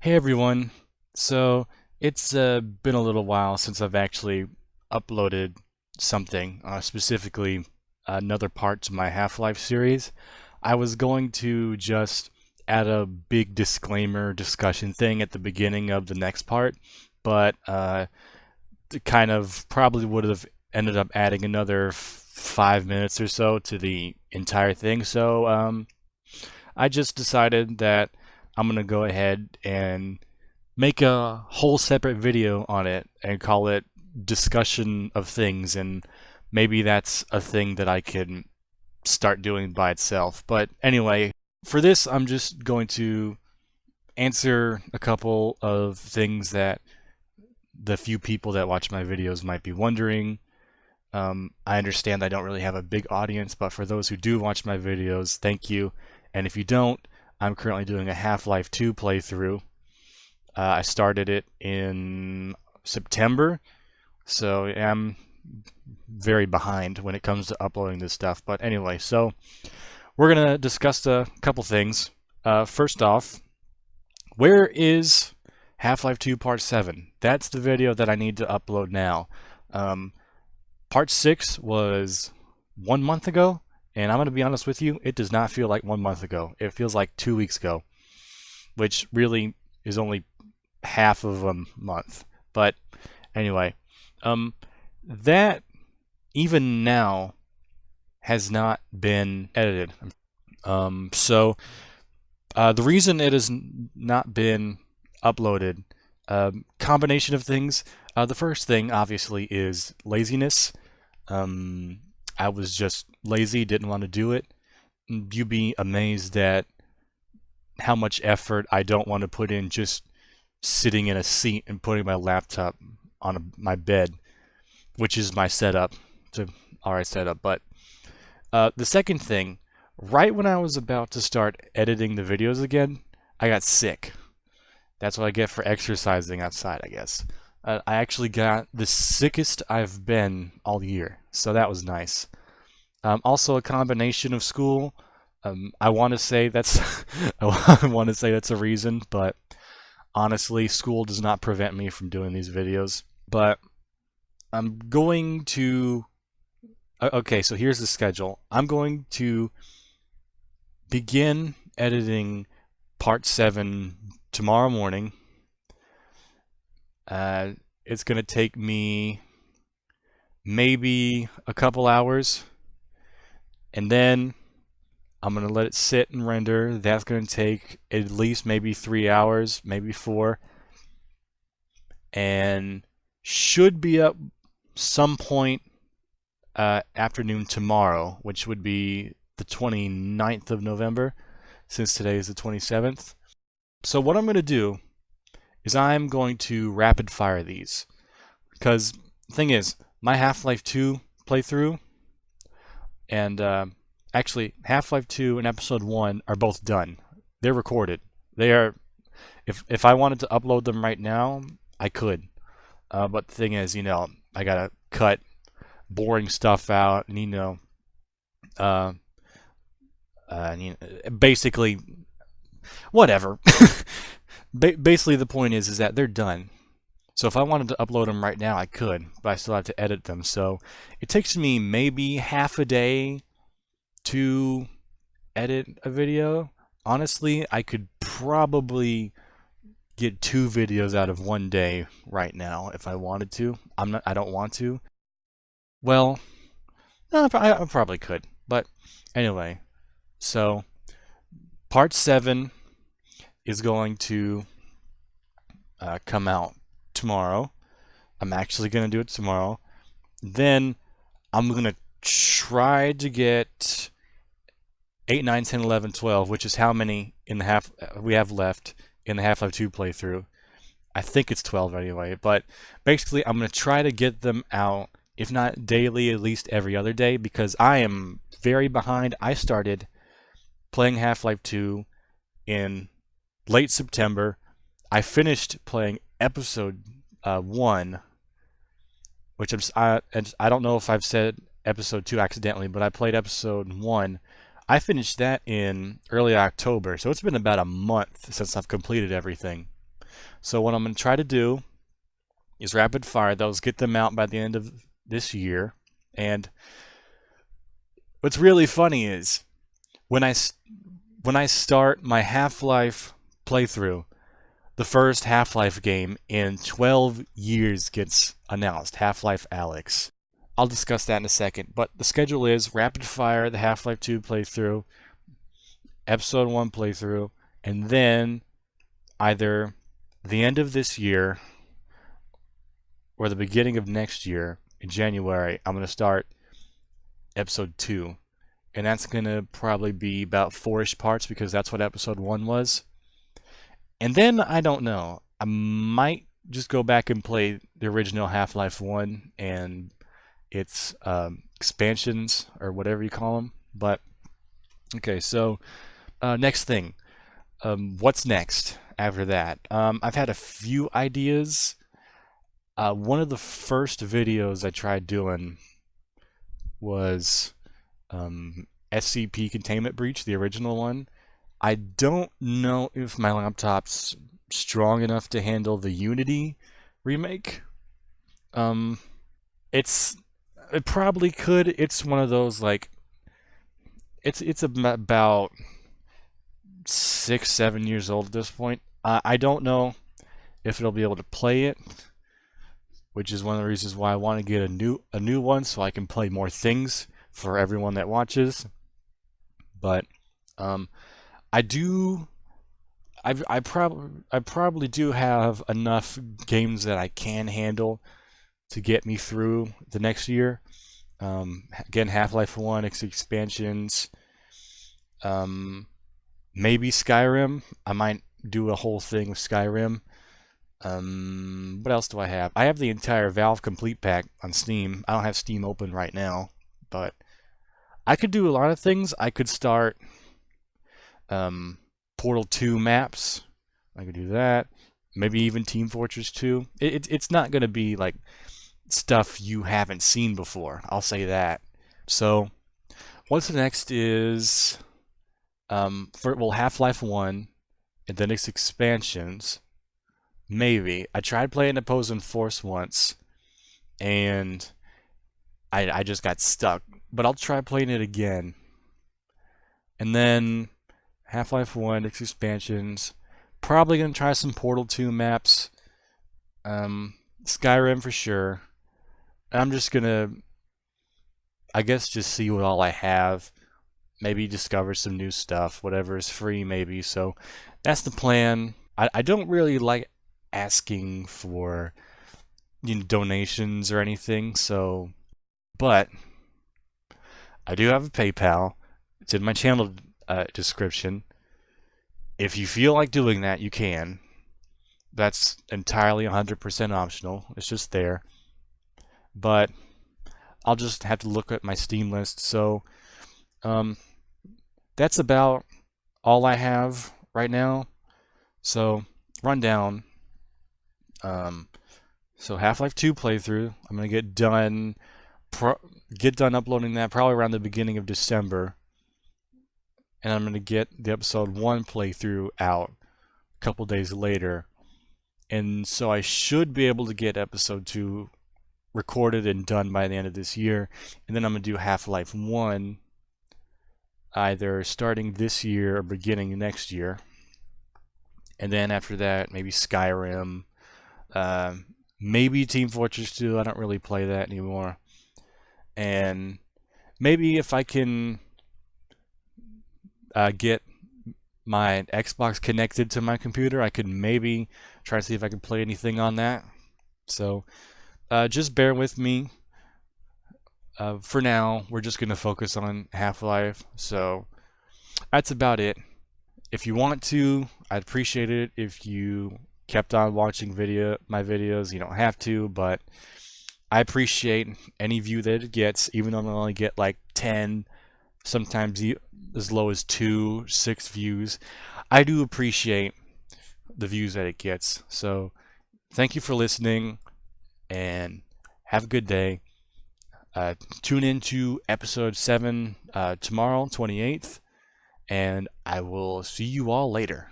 Hey everyone. So it's been a little while since I've actually uploaded something, specifically another part to my Half-Life series. I was going to just add a big disclaimer discussion thing at the beginning of the next part, but it kind of probably would have ended up adding another 5 minutes or so to the entire thing. So I just decided that I'm gonna go ahead and make a whole separate video on it and call it discussion of things, and maybe that's a thing that I can start doing by itself. But anyway, for this I'm just going to answer a couple of things that the few people that watch my videos might be wondering. I understand I don't really have a big audience, but for those who do watch my videos, thank you. And if you don't, I'm currently doing a Half-Life 2 playthrough. I started it in September, so I'm very behind when it comes to uploading this stuff. But anyway, so we're going to discuss a couple things. First off, where is Half-Life 2 Part 7? That's the video that I need to upload now. Part 6 was 1 month ago, and I'm going to be honest with you, it does not feel like 1 month ago. It feels like 2 weeks ago, which really is only half of a month. But anyway, that even now has not been edited. So the reason it has not been uploaded, combination of things. The first thing, obviously, is laziness. I was just lazy, didn't want to do it. You'd be amazed at how much effort I don't want to put in just sitting in a seat and putting my laptop on my bed, which is my setup. It's an alright setup. But the second thing, right when I was about to start editing the videos again, I got sick. That's what I get for exercising outside, I guess. I actually got the sickest I've been all year, so that was nice. Also, a combination of school. I want to say that's I want to say that's a reason, but honestly, school does not prevent me from doing these videos. But I'm going to. Okay, so here's the schedule. I'm going to begin editing part 7 tomorrow morning. It's going to take me maybe a couple hours, and then I'm going to let it sit and render. That's going to take at least maybe 3 hours, maybe 4, and should be up some point afternoon tomorrow, which would be the 29th of November, since today is the 27th. So what I'm going to do is I'm going to rapid fire these, because the thing is, my Half-Life 2 playthrough and actually Half-Life 2 and Episode 1 are both done. They're recorded. They are. If I wanted to upload them right now, I could. But the thing is, I gotta cut boring stuff out, and uh, basically, whatever. Basically, the point is that they're done. So if I wanted to upload them right now, I could, but I still have to edit them. So it takes me maybe half a day to edit a video. Honestly, I could probably get 2 videos out of one day right now if I wanted to. I don't want to. Well, no, I probably could. But anyway, so part 7 is going to come out tomorrow. I'm actually going to do it tomorrow. Then I'm going to try to get 8, 9, 10, 11, 12, which is how many in the half we have left in the Half-Life 2 playthrough. I think it's 12 anyway, but basically I'm going to try to get them out, if not daily, at least every other day, because I am very behind. I started playing Half-Life 2 in late September. I finished playing episode 1, which I don't know if I've said episode 2 accidentally, but I played episode 1. I finished that in early October, so it's been about a month since I've completed everything. So what I'm going to try to do is rapid fire those, get them out by the end of this year. And what's really funny is when I start my Half-Life playthrough, the first Half-Life game in 12 years gets announced, Half-Life Alyx. I'll discuss that in a second, but the schedule is rapid fire the Half-Life 2 playthrough, episode 1 playthrough, and then either the end of this year or the beginning of next year in January, I'm going to start episode 2. And that's going to probably be about 4-ish parts because that's what episode 1 was. And then I don't know. I might just go back and play the original Half-Life 1 and its expansions or whatever you call them. But okay, so next thing. What's next after that? I've had a few ideas. One of the first videos I tried doing was SCP Containment Breach, the original one. I don't know if my laptop's strong enough to handle the Unity remake. It probably could. It's one of those like it's about 6-7 years old at this point. I don't know if it'll be able to play it, which is one of the reasons why I want to get a new one so I can play more things for everyone that watches. But I probably do have enough games that I can handle to get me through the next year. Again, Half-Life 1, its expansions, maybe Skyrim. I might do a whole thing with Skyrim. What else do I have? I have the entire Valve Complete Pack on Steam. I don't have Steam open right now, but I could do a lot of things. I could start Portal 2 maps. I could do that. Maybe even Team Fortress 2. It's not going to be like stuff you haven't seen before. I'll say that. So, what's next is Half-Life 1 and then its expansions. Maybe. I tried playing Opposing Force once and I just got stuck. But I'll try playing it again. And then Half-Life 1, its expansions. Probably going to try some Portal 2 maps. Skyrim for sure. I'm just going to, I guess, just see what all I have. Maybe discover some new stuff. Whatever is free, maybe. So that's the plan. I don't really like asking for donations or anything. So, but I do have a PayPal. It's in my channel description. If you feel like doing that, you can. That's entirely 100% optional. It's just there. But I'll just have to look at my Steam list. So that's about all I have right now. So rundown. So Half-Life 2 playthrough. I'm gonna get done uploading that probably around the beginning of December. And I'm going to get the episode 1 playthrough out a couple days later. And so I should be able to get episode 2 recorded and done by the end of this year. And then I'm going to do Half-Life 1 either starting this year or beginning next year. And then after that, maybe Skyrim, maybe Team Fortress 2. I don't really play that anymore. And maybe if I can get my Xbox connected to my computer, I could maybe try to see if I can play anything on that. So just bear with me. For now, we're just going to focus on Half-Life. So that's about it. If you want to, I'd appreciate it if you kept on watching my videos. You don't have to, but I appreciate any view that it gets, even though I only get like 10, sometimes as low as 2, 6 views. I do appreciate the views that it gets. So thank you for listening and have a good day. Tune in to episode 7 tomorrow, 28th, and I will see you all later.